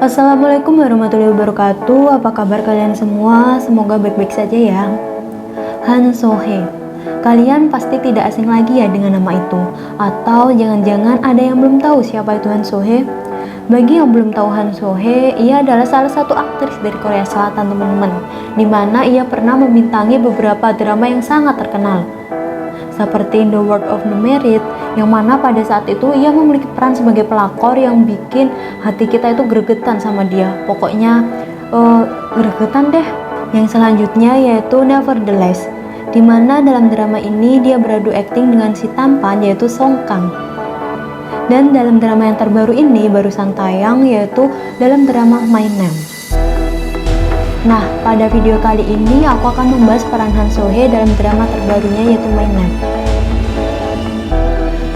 Assalamualaikum warahmatullahi wabarakatuh. Apa kabar kalian semua? Semoga baik-baik saja ya. Han So-hye. Kalian pasti tidak asing lagi ya dengan nama itu. Atau jangan-jangan ada yang belum tahu siapa itu Han So-hye? Bagi yang belum tahu Han So-hye, ia adalah salah satu aktris dari Korea Selatan teman-teman, dimana ia pernah membintangi beberapa drama yang sangat terkenal. Seperti The World of the Merit, yang mana pada saat itu ia memiliki peran sebagai pelakor yang bikin hati kita itu gregetan sama dia. Pokoknya gregetan deh. Yang selanjutnya yaitu Nevertheless, dimana dalam drama ini dia beradu akting dengan si tampan yaitu Song Kang. Dan dalam drama yang terbaru ini barusan tayang yaitu dalam drama My Name. Nah, pada video kali ini aku akan membahas peran Han So-hye dalam drama terbarunya yaitu My Name.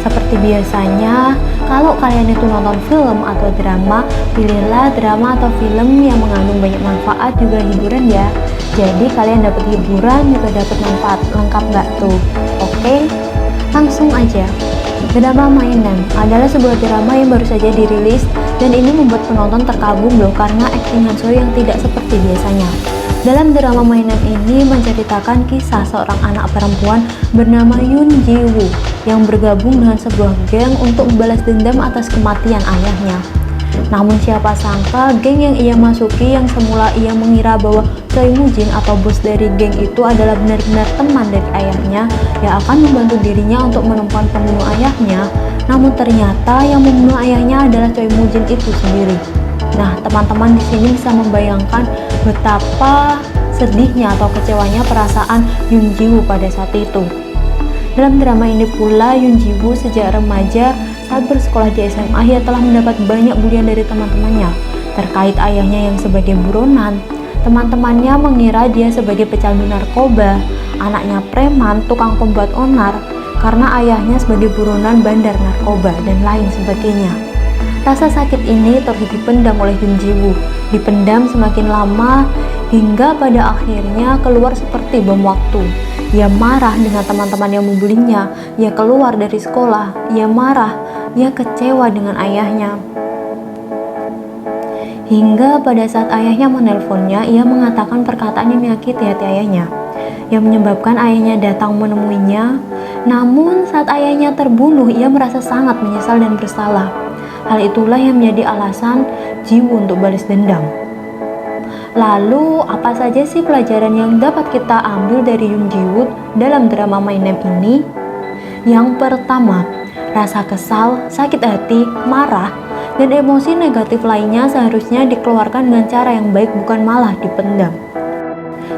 Seperti biasanya, kalau kalian itu nonton film atau drama, pilihlah drama atau film yang mengandung banyak manfaat juga hiburan ya. Jadi kalian dapat hiburan juga dapat manfaat, lengkap nggak tuh? Oke, langsung aja. Drama My Name adalah sebuah drama yang baru saja dirilis dan ini membuat penonton terkagum loh karena akting Han So-hye yang tidak seperti biasanya. Dalam drama My Name ini menceritakan kisah seorang anak perempuan bernama Yoon Ji-woo yang bergabung dengan sebuah geng untuk membalas dendam atas kematian ayahnya. Namun siapa sangka geng yang ia masuki yang semula ia mengira bahwa Choi Moo-jin atau bos dari geng itu adalah benar-benar teman dari ayahnya yang akan membantu dirinya untuk menemukan pembunuh ayahnya. Namun ternyata yang membunuh ayahnya adalah Choi Moo-jin itu sendiri. Nah, teman-teman di sini bisa membayangkan betapa sedihnya atau kecewanya perasaan Yoon Ji-woo pada saat itu. Dalam drama ini pula Yoon Ji-woo sejak remaja saat bersekolah di SMA ia telah mendapat banyak bulian dari teman-temannya terkait ayahnya yang sebagai buronan. Teman-temannya mengira dia sebagai pecandu narkoba, anaknya preman, tukang pembuat onar, karena ayahnya sebagai buronan bandar narkoba dan lain sebagainya. Rasa sakit ini terus dipendam oleh Yoon Ji-woo, dipendam semakin lama hingga pada akhirnya keluar seperti bom waktu. Ia marah dengan teman-teman yang membulinya, ia keluar dari sekolah, ia marah, ia kecewa dengan ayahnya. Hingga pada saat ayahnya menelponnya, ia mengatakan perkataan yang menyakiti hati ayahnya, yang menyebabkan ayahnya datang menemuinya. Namun saat ayahnya terbunuh, ia merasa sangat menyesal dan bersalah. Hal itulah yang menjadi alasan Ji-woo untuk balas dendam. Lalu, apa saja sih pelajaran yang dapat kita ambil dari Yoon Ji-woo dalam drama My Name ini? Yang pertama, rasa kesal, sakit hati, marah, dan emosi negatif lainnya seharusnya dikeluarkan dengan cara yang baik, bukan malah dipendam.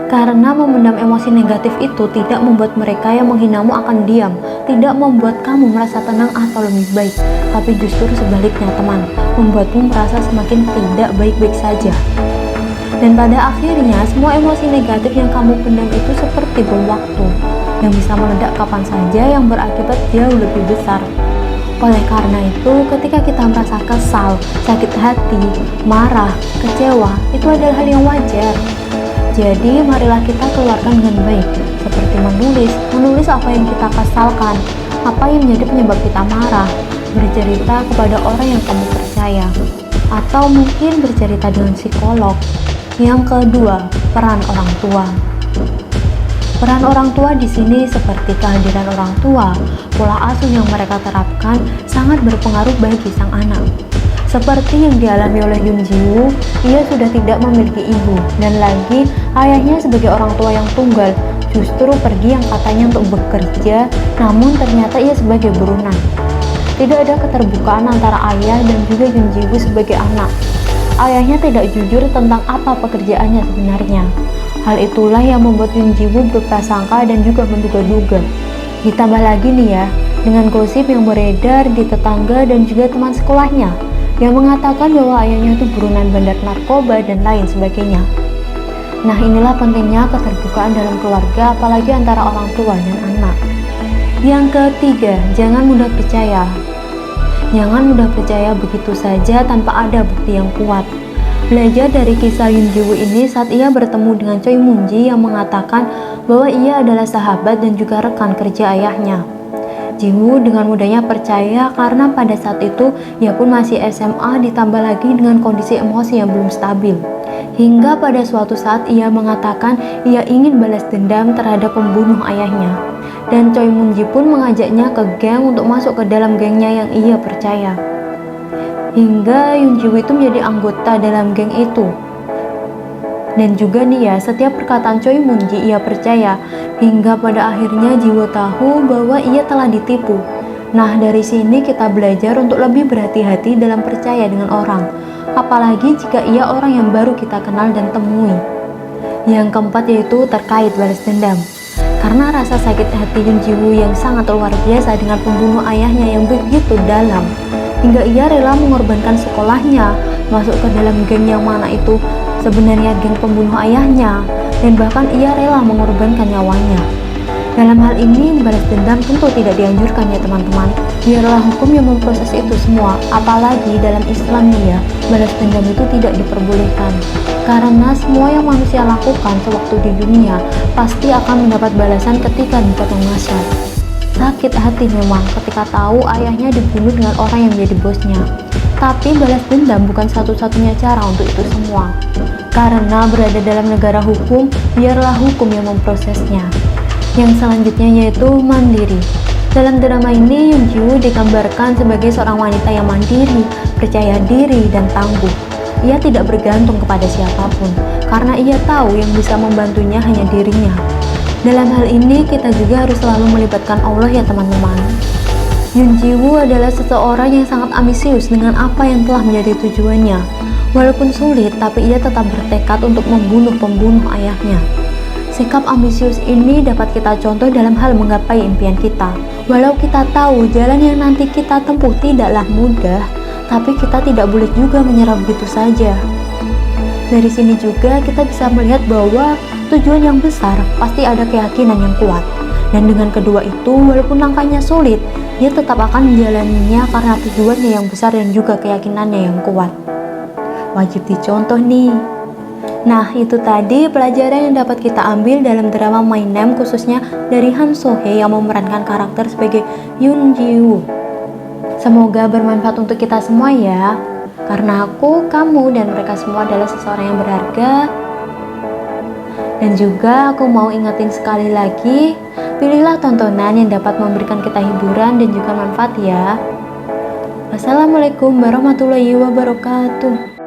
Karena memendam emosi negatif itu tidak membuat mereka yang menghinamu akan diam, tidak membuat kamu merasa tenang atau lebih baik, tapi justru sebaliknya teman, membuatmu merasa semakin tidak baik-baik saja. Dan pada akhirnya, semua emosi negatif yang kamu pendam itu seperti bom waktu, yang bisa meledak kapan saja yang berakibat jauh lebih besar. Oleh karena itu, ketika kita merasa kesal, sakit hati, marah, kecewa, itu adalah hal yang wajar. Jadi, marilah kita keluarkan dengan baik, seperti menulis apa yang kita kesalkan, apa yang menjadi penyebab kita marah, bercerita kepada orang yang kamu percaya, atau mungkin bercerita dengan psikolog. Yang kedua, peran orang tua. Peran orang tua di sini seperti kehadiran orang tua, pola asuh yang mereka terapkan sangat berpengaruh bagi sang anak. Seperti yang dialami oleh Yoon Ji-woo, ia sudah tidak memiliki ibu, dan lagi ayahnya sebagai orang tua yang tunggal justru pergi yang katanya untuk bekerja, namun ternyata ia sebagai buronan. Tidak ada keterbukaan antara ayah dan juga Yoon Ji-woo sebagai anak. Ayahnya tidak jujur tentang apa pekerjaannya sebenarnya. Hal itulah yang membuat Yoon Ji-woo berprasangka dan juga menduga-duga. Ditambah lagi nih ya, dengan gosip yang beredar di tetangga dan juga teman sekolahnya, yang mengatakan bahwa ayahnya itu buronan bandar narkoba dan lain sebagainya. Nah, inilah pentingnya keterbukaan dalam keluarga, apalagi antara orang tua dan anak. Yang ketiga, jangan mudah percaya. Jangan mudah percaya begitu saja tanpa ada bukti yang kuat. Belajar dari kisah Yoon Ji-woo ini saat ia bertemu dengan Choi Moo-jin yang mengatakan bahwa ia adalah sahabat dan juga rekan kerja ayahnya. Ji-woo dengan mudahnya percaya karena pada saat itu ia pun masih SMA, ditambah lagi dengan kondisi emosi yang belum stabil. Hingga pada suatu saat ia mengatakan ia ingin balas dendam terhadap pembunuh ayahnya. Dan Choi Moon-ji pun mengajaknya ke geng untuk masuk ke dalam gengnya yang ia percaya. Hingga Yoon Ji-woo itu menjadi anggota dalam geng itu. Dan juga nih ya, setiap perkataan Choi Moon-ji ia percaya, hingga pada akhirnya Ji-woo tahu bahwa ia telah ditipu. Nah, dari sini kita belajar untuk lebih berhati-hati dalam percaya dengan orang, apalagi jika ia orang yang baru kita kenal dan temui. Yang keempat yaitu terkait balas dendam. Karena rasa sakit hati Yoon Ji-woo yang sangat luar biasa dengan pembunuh ayahnya yang begitu dalam, hingga ia rela mengorbankan sekolahnya, masuk ke dalam geng yang mana itu sebenarnya geng pembunuh ayahnya, dan bahkan ia rela mengorbankan nyawanya. Dalam hal ini, balas dendam tentu tidak dianjurkan ya teman-teman. Biarlah hukum yang memproses itu semua, apalagi dalam Islam nih ya, balas dendam itu tidak diperbolehkan. Karena semua yang manusia lakukan sewaktu di dunia, pasti akan mendapat balasan ketika di padang mahsyar. Sakit hati memang ketika tahu ayahnya dibunuh dengan orang yang menjadi bosnya. Tapi balas dendam bukan satu-satunya cara untuk itu semua. Karena berada dalam negara hukum, biarlah hukum yang memprosesnya. Yang selanjutnya yaitu mandiri. Dalam drama ini, Yoon Ji-woo digambarkan sebagai seorang wanita yang mandiri, percaya diri, dan tangguh. Ia tidak bergantung kepada siapapun, karena ia tahu yang bisa membantunya hanya dirinya. Dalam hal ini, kita juga harus selalu melibatkan Allah ya teman-teman. Yoon Ji-woo adalah seseorang yang sangat ambisius dengan apa yang telah menjadi tujuannya. Walaupun sulit, tapi ia tetap bertekad untuk membunuh pembunuh ayahnya. Sikap ambisius ini dapat kita contoh dalam hal menggapai impian kita. Walau kita tahu jalan yang nanti kita tempuh tidaklah mudah, tapi kita tidak boleh juga menyerah begitu saja. Dari sini juga kita bisa melihat bahwa tujuan yang besar pasti ada keyakinan yang kuat. Dan dengan kedua itu, walaupun langkahnya sulit, dia tetap akan menjalaninya karena tujuannya yang besar dan juga keyakinannya yang kuat. Wajib dicontoh nih. Nah, itu tadi pelajaran yang dapat kita ambil dalam drama My Name, khususnya dari Han So-hye yang memerankan karakter sebagai Yoon Ji-woo. Semoga bermanfaat untuk kita semua ya. Karena aku, kamu, dan mereka semua adalah seseorang yang berharga. Dan juga aku mau ingetin sekali lagi, pilihlah tontonan yang dapat memberikan kita hiburan dan juga manfaat ya. Wassalamualaikum warahmatullahi wabarakatuh.